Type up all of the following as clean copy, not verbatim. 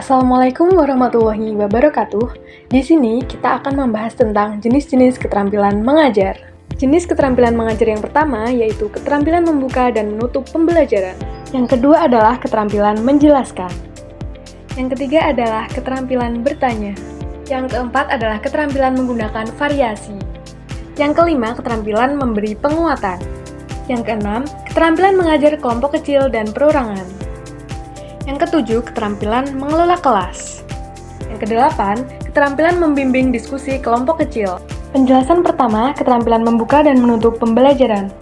Assalamualaikum warahmatullahi wabarakatuh. Di sini kita akan membahas tentang jenis-jenis keterampilan mengajar. Jenis keterampilan mengajar yang pertama yaitu keterampilan membuka dan menutup pembelajaran. Yang kedua adalah keterampilan menjelaskan. Yang ketiga adalah keterampilan bertanya. Yang keempat adalah keterampilan menggunakan variasi. Yang kelima, keterampilan memberi penguatan. Yang keenam, keterampilan mengajar kelompok kecil dan perorangan. Yang ketujuh, keterampilan mengelola kelas. Yang kedelapan, keterampilan membimbing diskusi kelompok kecil. Penjelasan pertama, keterampilan membuka dan menutup pembelajaran.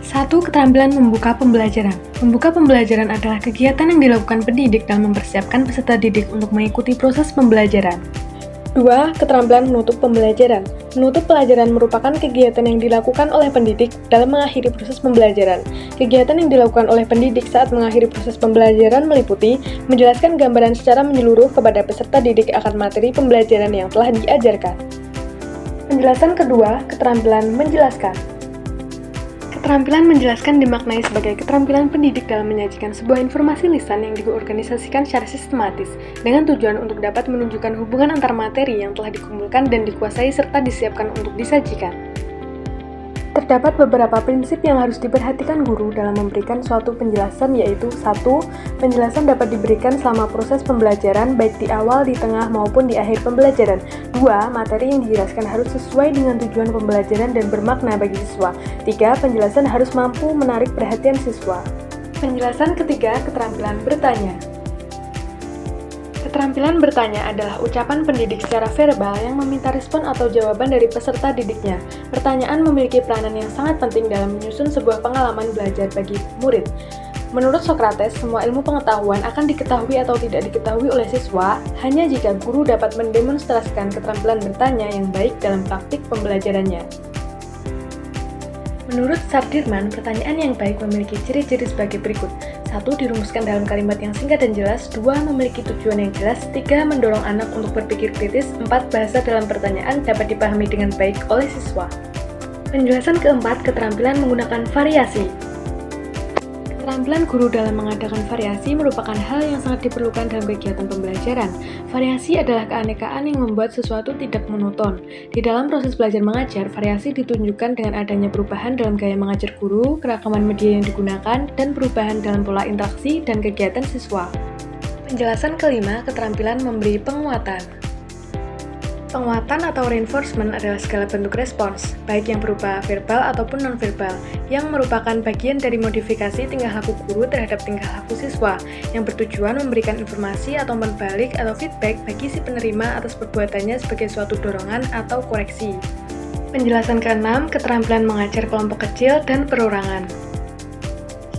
1. Keterampilan membuka pembelajaran. Membuka pembelajaran adalah kegiatan yang dilakukan pendidik dalam mempersiapkan peserta didik untuk mengikuti proses pembelajaran. 2. Keterampilan menutup pembelajaran. Menutup pelajaran merupakan kegiatan yang dilakukan oleh pendidik dalam mengakhiri proses pembelajaran. Kegiatan yang dilakukan oleh pendidik saat mengakhiri proses pembelajaran meliputi menjelaskan gambaran secara menyeluruh kepada peserta didik akan materi pembelajaran yang telah diajarkan. Penjelasan kedua, keterampilan menjelaskan. Keterampilan menjelaskan dimaknai sebagai keterampilan pendidik dalam menyajikan sebuah informasi lisan yang diorganisasikan secara sistematis, dengan tujuan untuk dapat menunjukkan hubungan antar materi yang telah dikumpulkan dan dikuasai serta disiapkan untuk disajikan. Terdapat beberapa prinsip yang harus diperhatikan guru dalam memberikan suatu penjelasan yaitu 1. Penjelasan dapat diberikan selama proses pembelajaran baik di awal, di tengah, maupun di akhir pembelajaran. 2. Materi yang dijelaskan harus sesuai dengan tujuan pembelajaran dan bermakna bagi siswa. 3. Penjelasan harus mampu menarik perhatian siswa. Penjelasan ketiga, keterampilan bertanya. Keterampilan bertanya adalah ucapan pendidik secara verbal yang meminta respon atau jawaban dari peserta didiknya. Pertanyaan memiliki peranan yang sangat penting dalam menyusun sebuah pengalaman belajar bagi murid. Menurut Socrates, semua ilmu pengetahuan akan diketahui atau tidak diketahui oleh siswa hanya jika guru dapat mendemonstrasikan keterampilan bertanya yang baik dalam praktik pembelajarannya. Menurut Sudirman, pertanyaan yang baik memiliki ciri-ciri sebagai berikut. 1. Dirumuskan dalam kalimat yang singkat dan jelas. 2. Memiliki tujuan yang jelas. 3. Mendorong anak untuk berpikir kritis. 4. Bahasa dalam pertanyaan dapat dipahami dengan baik oleh siswa. Penjelasan keempat, keterampilan menggunakan variasi. Keterampilan guru dalam mengadakan variasi merupakan hal yang sangat diperlukan dalam kegiatan pembelajaran. Variasi adalah keanekaan yang membuat sesuatu tidak monoton. Di dalam proses belajar mengajar, variasi ditunjukkan dengan adanya perubahan dalam gaya mengajar guru, keragaman media yang digunakan, dan perubahan dalam pola interaksi dan kegiatan siswa. Penjelasan kelima, keterampilan memberi penguatan. Penguatan atau reinforcement adalah segala bentuk respons, baik yang berupa verbal ataupun non-verbal, yang merupakan bagian dari modifikasi tingkah laku guru terhadap tingkah laku siswa, yang bertujuan memberikan informasi atau umpan balik atau feedback bagi si penerima atas perbuatannya sebagai suatu dorongan atau koreksi. Penjelasan keenam, keterampilan mengajar kelompok kecil dan perorangan.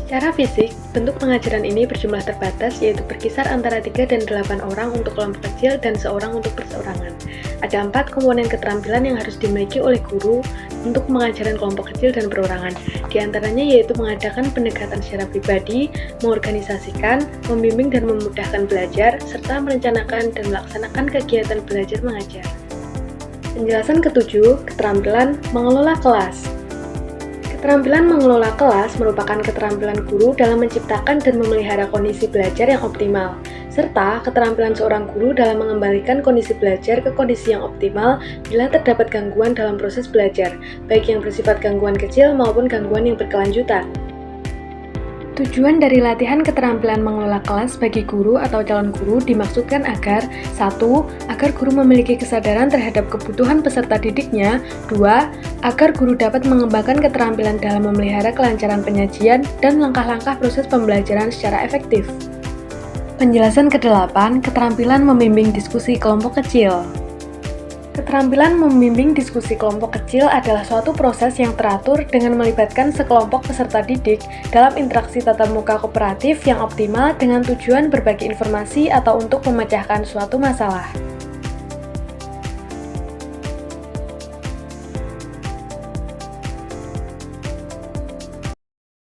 Secara fisik, bentuk pengajaran ini berjumlah terbatas yaitu berkisar antara 3 dan 8 orang untuk kelompok kecil dan seorang untuk perseorangan. Ada 4 komponen keterampilan yang harus dimiliki oleh guru untuk pengajaran kelompok kecil dan perorangan. Di antaranya yaitu mengadakan pendekatan secara pribadi, mengorganisasikan, membimbing dan memudahkan belajar, serta merencanakan dan melaksanakan kegiatan belajar mengajar. Penjelasan ketujuh, keterampilan mengelola kelas. Keterampilan mengelola kelas merupakan keterampilan guru dalam menciptakan dan memelihara kondisi belajar yang optimal, serta keterampilan seorang guru dalam mengembalikan kondisi belajar ke kondisi yang optimal bila terdapat gangguan dalam proses belajar, baik yang bersifat gangguan kecil maupun gangguan yang berkelanjutan. Tujuan dari latihan keterampilan mengelola kelas bagi guru atau calon guru dimaksudkan agar 1. Agar guru memiliki kesadaran terhadap kebutuhan peserta didiknya. 2. Agar guru dapat mengembangkan keterampilan dalam memelihara kelancaran penyajian dan langkah-langkah proses pembelajaran secara efektif. Penjelasan ke-8, keterampilan membimbing diskusi kelompok kecil. Keterampilan membimbing diskusi kelompok kecil adalah suatu proses yang teratur dengan melibatkan sekelompok peserta didik dalam interaksi tatap muka kooperatif yang optimal dengan tujuan berbagi informasi atau untuk memecahkan suatu masalah.